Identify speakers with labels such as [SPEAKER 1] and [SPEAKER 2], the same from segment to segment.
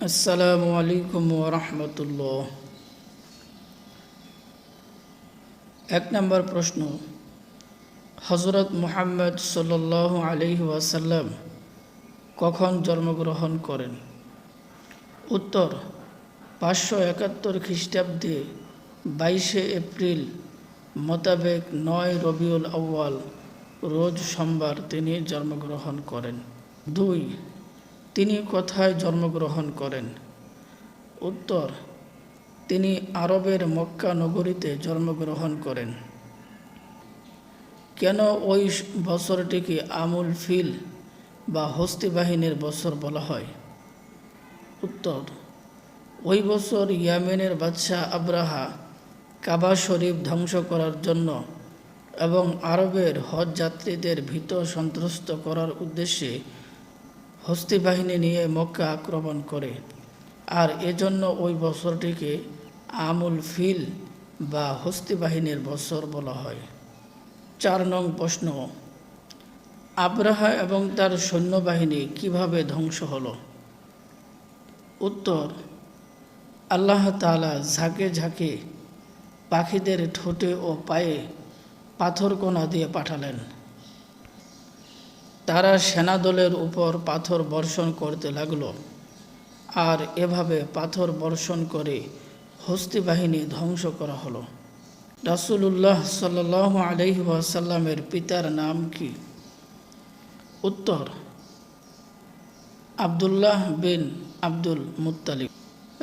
[SPEAKER 1] আসসালামু আলাইকুম ওয়া রাহমাতুল্লাহ। ১ নম্বর প্রশ্ন, হযরত মুহাম্মদ সাল্লাল্লাহু আলাইহি ওয়াসাল্লাম কখন জন্মগ্রহণ করেন? উত্তর, ৫৭১ খ্রিস্টাব্দে ২২ এপ্রিল মোতাবেক ৯ রবিউল আউয়াল রোজ সোমবার তিনি জন্মগ্রহণ করেন। ২. তিনি কোথায় জন্মগ্রহণ করেন? উত্তর, তিনি আরবের মক্কা নগরীতে জন্মগ্রহণ করেন। কেন ওই বছরটিকে আমুল ফিল বা হস্তি বাহিনীর বছর বলা হয়? উত্তর, ওই বছর ইয়েমেনের বাদশাহ আবরাহা কাবা শরীফ ধ্বংস করার জন্য এবং আরবের হজ যাত্রীদের ভীত সন্ত্রস্ত করার উদ্দেশ্যে হস্তি বাহিনী নিয়ে মক্কা আক্রমণ করে, আর এজন্য ওই বছরটিকে আমুল ফিল বা হস্তি বাহিনীর বছর বলা হয়। ৪ নং প্রশ্ন, আবরাহা এবং তার সৈন্যবাহিনী কিভাবে ধ্বংস হলো? উত্তর, আল্লাহ তাআলা ঝাঁকে ঝাঁকে পাখিদের ঠোঁটে ও পায়ে পাথরকণা দিয়ে পাঠালেন। তারা সেনাদলের উপর পাথর বর্ষণ করতে লাগলো, আর এভাবে পাথর বর্ষণ করে হস্তি বাহিনী ধ্বংস করা হলো। রাসূলুল্লাহ সাল্লাল্লাহু আলাইহি ওয়াসাল্লামের পিতার নাম কি? উত্তর, আব্দুল্লাহ বিন আব্দুল মুত্তালিব।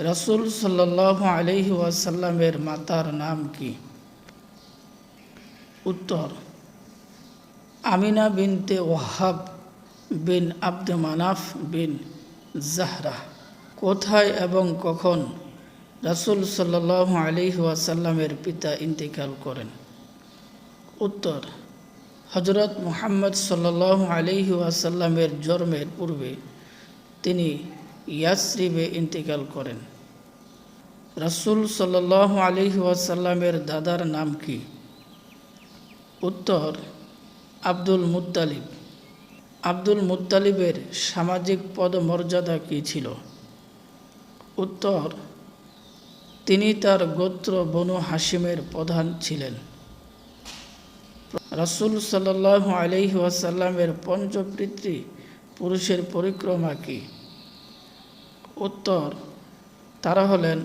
[SPEAKER 1] রাসূল সাল্লাল্লাহু আলাইহি ওয়াসাল্লামের মাতার নাম কি? উত্তর, আমিনা বিনতে ওয়াহাব বিন আব্দ মানাফ বিন জাহরা। কোথায় এবং কখন রাসূল সাল্লাল্লাহু আলাইহি ওয়াসাল্লামের পিতা ইন্তেকাল করেন? উত্তর, হযরত মুহাম্মদ সাল্লাল্লাহু আলাইহি ওয়াসাল্লামের জন্মের পূর্বে তিনি ইয়াসরিবে ইন্তেকাল করেন। রাসূল সাল্লাল্লাহু আলাইহি ওয়াসাল্লামের দাদার নাম কি? উত্তর, আব্দুল মুত্তালিব। আব্দুল মুত্তালিবের সামাজিক পদমর্যাদা কী ছিল? উত্তর, তিনি তার গোত্র বনু হাশিমের প্রধান ছিলেন। রাসূল সাল্লাল্লাহু আলাইহি ওয়াসাল্লামের পঞ্চপিতৃ পুরুষের পরিক্রমা কি? উত্তর, তারা হলেন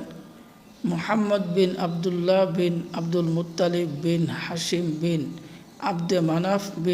[SPEAKER 1] মুহাম্মদ বিন আবদুল্লাহ বিন আব্দুল মুত্তালিব বিন হাশিম বিন আব্দে মানাফ বিন